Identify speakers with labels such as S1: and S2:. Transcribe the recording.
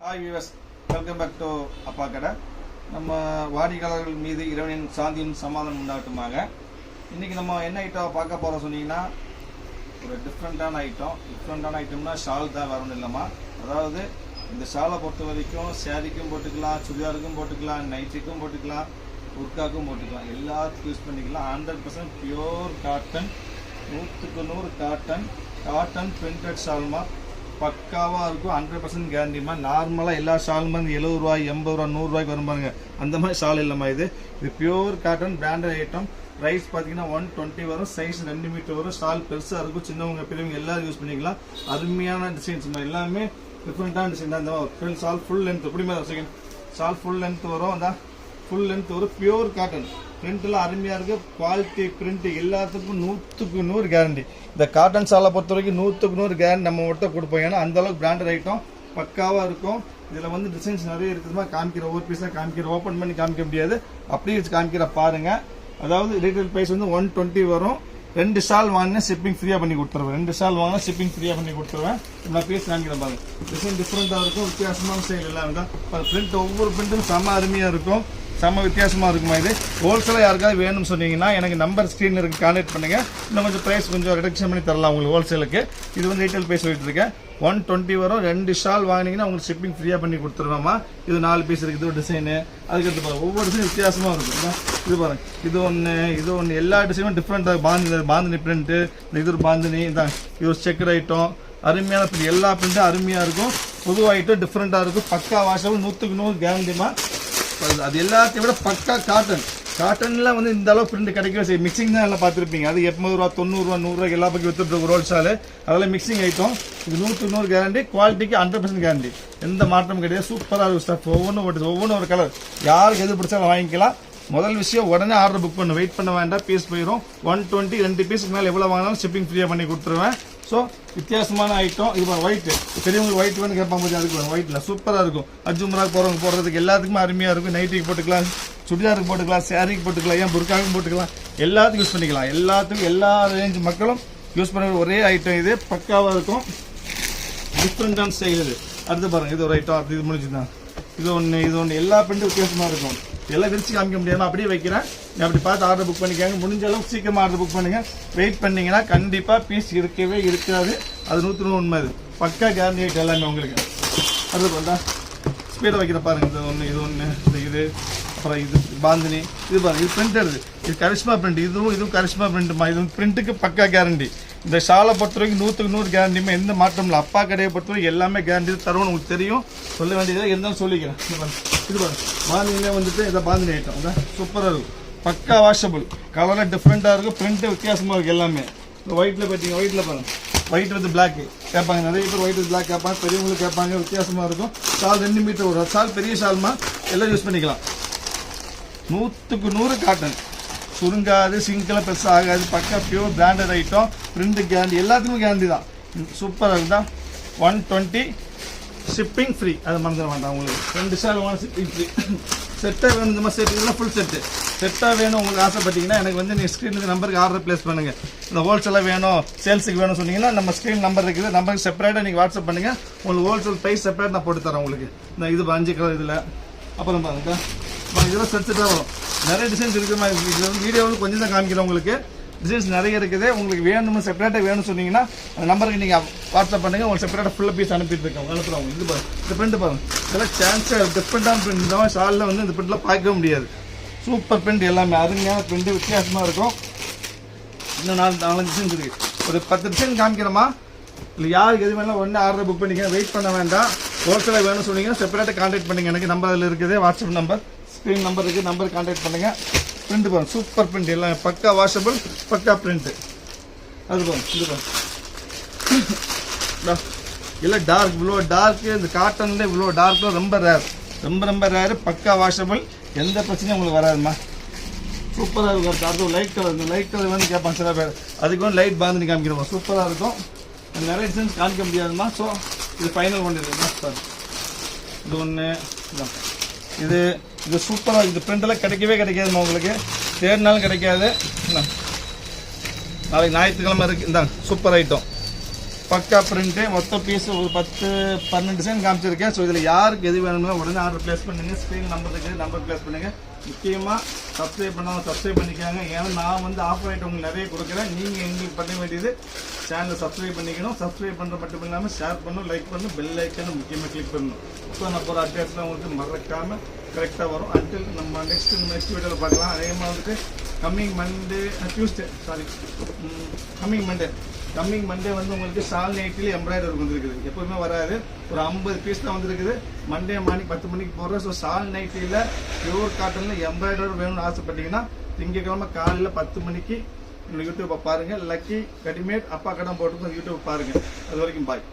S1: Hi viewers, welcome back to Appa Kadai. நம்ம வாடிக்கையாளர்கள் மீது இறைவனின் சாந்தியும் சமாதானம் உண்டாகட்டுமாக. இன்றைக்கி நம்ம என்ன ஐட்டம் பார்க்க போகிறோம் சொன்னீங்கன்னா, ஒரு டிஃப்ரெண்ட்டான ஐட்டம்னா ஷால் தான், வேற ஒன்றும் இல்லைம்மா. அதாவது இந்த ஷாலை பொறுத்த வரைக்கும் சேரீக்கும் போட்டுக்கலாம், சுடிதாருக்கும் போட்டுக்கலாம், நைட்டிக்கும் போட்டுக்கலாம், உர்காக்கும் போட்டுக்கலாம், எல்லாத்துக்கும் யூஸ் பண்ணிக்கலாம். 100% பியூர் காட்டன், 100க்கு 100 காட்டன் பிரிண்டட் ஷால்மா, பக்காவாக இருக்கும். 100% கேரண்டிமா. நார்மலாக எல்லா ஷாலும் வந்து 70 ரூபாய் 80 ரூபா 100 ரூபாய்க்கு வரும் பாருங்க, அந்த மாதிரி ஷால் இல்லைம்மா. இது pure cotton branded item. Price பார்த்தீங்கன்னா 120 வரும். சைஸ் 2 மீட்டர் வரும். ஷால் பெருசாக இருக்கும். சின்னவங்க பெரியவங்க எல்லாரும் யூஸ் பண்ணிக்கலாம். அருமையான டிசைன்ஸ் எல்லாமே டிஃப்ரெண்ட்டான டிசைன் தான். இந்த ஷால் ஃபுல் லென்த் எப்படி மாதிரி செகண்ட் ஷால் ஃபுல் லென்த் வரும். அந்த ஃபுல் லென்த் வரும். பியூர் காட்டன் பிரிண்ட்லாம் அருமையாக இருக்குது. குவாலிட்டி பிரிண்ட் எல்லாத்துக்கும் 100க்கு 100 கேரண்டி. இந்த காட்டன் ஷாலை பொறுத்த வரைக்கும் 100க்கு 100 கேரண்டி நம்ம மட்டும் கொடுப்போம். ஏன்னா அந்தளவுக்கு பிராண்டட் ஐட்டம் பக்காவாக இருக்கும். இதில் வந்து டிசைன்ஸ் நிறைய இருக்குதுமா. காமிக்கிற ஒவ்வொரு பீஸாக காமிக்கிற, ஓப்பன் பண்ணி காமிக்க முடியாது, அப்படியே வச்சு காமிக்கிற பாருங்கள். அதாவது ரீட்டைல் ப்ரைஸ் வந்து 120 வரும். 2 ஷால் வாங்கினா ஷிப்பிங் ஃப்ரீயாக பண்ணி கொடுத்துருவேன். 2 ஷால் வாங்கினா ஷிப்பிங் ஃப்ரீயாக பண்ணி கொடுத்துருவேன். நான் பீஸ் காமிக்கிறேன் பாருங்க. டிசைன் டிஃப்ரெண்ட்டாக இருக்கும். வித்தியாசமான ஸ்டைல் எல்லாம் இருக்கும். பிரிண்ட் ஒவ்வொரு பிரிண்ட்டும் செம்ம அருமையாக இருக்கும். செம்ம வித்தியாசமாக இருக்குமா. இது ஹோல்சேலாக யாருக்காவது வேணும்னு சொன்னீங்கன்னா எனக்கு நம்பர் ஸ்க்ரீனில் இருக்கு, கான்டாக்ட் பண்ணுங்கள். இன்னும் கொஞ்சம் ப்ரைஸ் கொஞ்சம் ரிடக்ஷன் பண்ணி தரலாம் உங்களுக்கு ஹோல்சேலுக்கு. இது வந்து ரீட்டைல் ப்ரைஸ் சொல்லிட்டு இருக்கேன். 120 வரும். 2 ஷால் வாங்கினீங்கன்னா உங்களுக்கு ஷிப்பிங் ஃப்ரீயாக பண்ணி கொடுத்துருவோம்மா. இது 4 பீஸ் இருக்குது. இது ஒரு டிசைனு. அதுக்கடுத்து பாருங்கள், ஒவ்வொரு டிசைன் வித்தியாசமாக இருக்கும். இது பாருங்கள், இது ஒன்று எல்லா டிசைனும் டிஃப்ரெண்ட்டாக. பாந்தினி பிரிண்ட்டு, இது ஒரு பாந்தினி, இதான் இது ஒரு செக்கர் ஐட்டம். அருமையான பிரிண்ட், எல்லா பிரிண்ட்டும் அருமையாக இருக்கும். புது ஐட்டம் டிஃப்ரெண்ட்டாக இருக்கும். பக்கா வாஷபிள், 100க்கு 100 கேரண்டிமா. அது எல்லாத்தையும் விட பக்கா காட்டன். காட்டன்லாம் வந்து இந்த அளவு பிரிண்ட் கிடைக்கவே செய்யும். மிக்சிங் தான் எல்லாம் பார்த்துருப்பீங்க. அது 80 ரூபா 90 ரூபா 100 ரூபாய்க்கு எல்லா பக்கம் வித்துட்டு ரோல் ஷாலு, அதெல்லாம் மிக்சிங் ஐட்டம். இது 100க்கு 100 கேரண்டி. குவாலிட்டிக்கு 100% கேரண்டி. எந்த மாற்றமும் கிடையாது. சூப்பராக இருக்கும் ஸ்டாஃப். ஒவ்வொன்றும் ஒரு கலர். யாருக்கு எது பிடிச்சாலும் வாங்கிக்கலாம். முதல் விஷயம், உடனே ஆர்டர் புக் பண்ணு, வெயிட் பண்ண வேண்டாம். பீஸ் போயிடும். 120 2 பீஸுக்கு மேலே எவ்வளோ வாங்கினாலும் ஷிப்பிங் ஃப்ரீயாக பண்ணி கொடுத்துருவேன். ஸோ வித்தியாசமான ஐட்டம். இது ஒயிட்டு, பெரியவங்களுக்கு ஒயிட் வேணும் கேட்பாங்க போது, அதுக்கு ஒயிட்டில் சூப்பராக இருக்கும். அஜுமராக போகிறவங்க போடுறதுக்கு எல்லாத்துக்குமே அருமையாக இருக்கும். நைட்டிக்கு போட்டுக்கலாம், சுடிதாருக்கு போட்டுக்கலாம், சேரீக்கு போட்டுக்கலாம், ஏன் புர்காவுக்கு போட்டுக்கலாம், எல்லாத்துக்கும் யூஸ் பண்ணிக்கலாம். எல்லாத்துக்கும் எல்லா ரேஞ்ச் மக்களும் யூஸ் பண்ணுற ஒரே ஐட்டம். இது பக்காவாக இருக்கும். டிஃப்ரெண்டான ஸ்டைல் இது. அடுத்து பாருங்கள், இது ஒரு ஐட்டம். இது முடிச்சுதான். இது ஒன்று எல்லா பிரிண்டும் வித்தியாசமாக இருக்கும். எல்லாம் விரிச்சு காமிக்க முடியாமல் அப்படியே வைக்கிறேன். நீ அப்படி பார்த்து ஆர்டர் புக் பண்ணிக்காங்க. முடிஞ்ச அளவுக்கு சீக்கிரமாக ஆர்டர் புக் பண்ணுங்கள். வெயிட் பண்ணிங்கன்னா கண்டிப்பாக பீஸ் இருக்கவே இருக்காது. அது 100 உண்மை. அது பக்கா கேரண்டி ஐட்டம் எல்லாமே உங்களுக்கு. அது பார்த்தா ஸ்பீடாக வைக்கிற பாருங்கள். இது ஒன்று இது அப்புறம் இது பாந்தினி. இது பாருங்கள், இது பிரிண்ட் எடுது. இது கரிஷ்மா பிரிண்ட். இதுவும் கரிஷ்மா பிரிண்ட்டுமா. இது பிரிண்ட்டுக்கு பக்கா கேரண்டி. இந்த ஷாலை பொறுத்த வரைக்கும் 100க்கு 100 கேரண்டியுமே எந்த மாற்றம் இல்லை. அப்பா கடையை பொறுத்த வரைக்கும் எல்லாமே கேரண்டி தருவோம்னு உங்களுக்கு தெரியும். சொல்ல வேண்டியதாக இருந்தாலும் சொல்லிக்கிறேன். இது பாருங்க, பாந்தினிலே வந்துட்டு இதை பாந்தினி ஐட்டம். அதான் சூப்பராக இருக்கும். பக்கா வாஷபிள். கலராக டிஃப்ரெண்ட்டாக இருக்கும். பிரிண்ட்டு வித்தியாசமாக இருக்குது எல்லாமே. இந்த ஒயிட்டில் பார்த்தீங்க, ஒயிட்டில் பாருங்கள், ஒயிட் வந்து பிளாக்கு கேட்பாங்க. நிறைய பேர் ஒயிட் வித் பிளாக் கேட்பாங்க. பெரியவங்களுக்கு கேட்பாங்க. வித்தியாசமாக இருக்கும். ஷால் 2 மீட்டர் வரும். ஷால் பெரிய ஷால்மா, எல்லாம் யூஸ் பண்ணிக்கலாம். 100க்கு 100 காட்டன். சுருங்காது, சிங்கெல்லாம் பெருசாக ஆகாது. பக்கா pure branded item. Print guarantee, எல்லாத்துக்கும் கேரண்டி தான். சூப்பராக இருக்குதான். 120 ஷிப்பிங் ஃப்ரீ. அதை மறந்துட வேண்டாம். உங்களுக்கு 2 ஷால் வாங்க ஷிப்பிங் ஃப்ரீ. செட்டாக வேணும். இந்த மாதிரி செட்டுலாம் ஃபுல் செட்டு. செட்டாக வேணும் உங்களுக்கு ஆசைப்பட்டீங்கன்னா எனக்கு வந்து நீங்கள் ஸ்க்ரீனுக்கு நம்பருக்கு ஆர்டர் ப்ளேஸ் பண்ணுங்கள். இந்த ஹோல்சேலாக வேணும், சேல்ஸுக்கு வேணும் சொன்னீங்கன்னா நம்ம ஸ்க்ரீன் நம்பர் இருக்குது. நம்பருக்கு செப்பரேட்டாக நீங்கள் வாட்ஸ்அப் பண்ணுங்கள். உங்களுக்கு ஹோல்சேல் ப்ரைஸ் செப்பரேட் நான் போட்டு தரேன் உங்களுக்கு. இந்த இது 5 கலர் இதில். அப்புறம் பாருங்க, இதெல்லாம் செட்டாக வரும். நிறைய டிசைன்ஸ் இருக்குது. இது வந்து வீடியோவில் கொஞ்சம் தான் காமிக்கிறேன். உங்களுக்கு டிசைன்ஸ் நிறைய இருக்குது. உங்களுக்கு வேணும்னு செப்பரேட்டாக வேணும்னு சொன்னீங்கன்னா அந்த நம்பருக்கு நீங்கள் வாட்ஸ்அப் பண்ணுங்கள். உங்களுக்கு செப்பரேட்டாக ஃபுல்லாக பீஸ் அனுப்பிட்டு இருக்கோம், அனுப்புகிறவங்க. இது பாருங்க, இந்த பிரிண்ட் பாருங்க. இதெல்லாம் சான்ஸாக டிஃப்ரெண்ட்டான பிரிண்ட். இந்த மாதிரி ஷாலில் வந்து இந்த பிரிண்ட்லாம் பார்க்க முடியாது. Super print. எல்லாமே அருமையான பிரிண்ட், வித்தியாசமாக இருக்கும். இன்னும் 4 டிசைன்ஸ் இருக்குது. ஒரு 10 டிசைன் காமிக்கிறோமா. இல்லை யாருக்கு எது வேணாலும் உடனே ஆர்டர் புக் பண்ணிக்க, வெயிட் பண்ண வேண்டாம். ஹோல்சேலாக வேணும்னு சொன்னீங்கன்னா செப்பரேட்டாக கான்டாக்ட் பண்ணுங்கள். எனக்கு நம்பர் அதில் இருக்குது, வாட்ஸ்அப் நம்பர், ஸ்க்ரீன் நம்பர் இருக்குது. நம்பர் கான்டாக்ட் பண்ணுங்கள். பிரிண்ட் பாருங்க, சூப்பர் பிரிண்ட். எல்லாம் பக்கா வாஷபிள், பக்கா பிரிண்ட்டு. அது பாருங்க, இது பாருங்க, இல்லை டார்க் இவ்வளோ டார்க்கு. இந்த காட்டனில் இவ்வளோ டார்க்கில் ரொம்ப ரேரு. பக்கா வாஷபிள். எந்த பிரச்சனையும் உங்களுக்கு வராதுமா. சூப்பராக இருக்கும். அது லைட் கலர். இந்த லைட் கலர் வந்து கேட்பாங்க சில பேர். அதுக்கு வந்து லைட் பாந்தினி காமிக்கிறோமா. சூப்பராக இருக்கும். நிறைய டிசைன்ஸ் காமிக்க முடியாதுமா. ஸோ இது ஃபைனல் பண்ணிடுது சார். இது ஒன்று இதான். இது சூப்பராக. இது பிரிண்டெல்லாம் கிடைக்காதுமா உங்களுக்கு. தேடினாலும் கிடைக்காது. நாளைக்கு ஞாயிற்றுக்கிழமை இருக்குது. இந்தாங்க சூப்பர் ஐட்டம். பக்கா பிரிண்ட்டு மொத்த பீஸ் ஒரு 10-12 டிசைன் காமிச்சிருக்கேன். ஸோ இதில் யாருக்கு எது வேணுமோ உடனே ஆர்டர் ப்ளேஸ் பண்ணுங்க. ஸ்க்ரீன் நம்பர் இருக்குது, நம்பர் ப்ளேஸ் பண்ணுங்கள். முக்கியமாக சப்ஸ்கிரைப் பண்ணாமல் சப்ஸ்கிரைப் பண்ணிக்காங்க. ஏன்னா நான் வந்து ஆஃபர் ஐட்டம் உங்களுக்கு நிறைய கொடுக்குறேன். நீங்கள் எங்களுக்கு பண்ண வேண்டியது சேனலை சப்ஸ்கிரைப் பண்ணிக்கணும். சப்ஸ்கிரைப் பண்ணுற மட்டும் இல்லாமல் ஷேர் பண்ணணும், லைக் பண்ணணும், பெல் ஐக்கனை முக்கியமாக கிளிக் பண்ணணும். இப்போ நான் போகிற அட்ரஸ்லாம் உங்களுக்கு மறக்காமல் கரெக்டாக வரும். அன்டில் நம்ம நெக்ஸ்ட் வீடியோவில் பார்க்கலாம். அதே மாதிரி வந்துட்டு கம்மிங் மண்டே வந்து உங்களுக்கு ஷால் நைட்டில் எம்ப்ராய்டரி வந்துருக்குது. எப்போதுமே வராது, ஒரு 50 பீஸ் தான் வந்துருக்குது. மண்டே மார்னிங் 10 மணிக்கு போடுறேன். ஸோ ஷால் நைட்டில் பியூர் காட்டனில் எம்ப்ராய்டரி வேணும்னு ஆசைப்பட்டீங்கன்னா திங்கக்கிழமை காலையில் 10 மணிக்கு யூடியூப்பை பாருங்கள். லக்கி ரெடிமேட் அப்பா கடன் போட்டு யூடியூப் பாருங்கள். அது வரைக்கும் பாய்.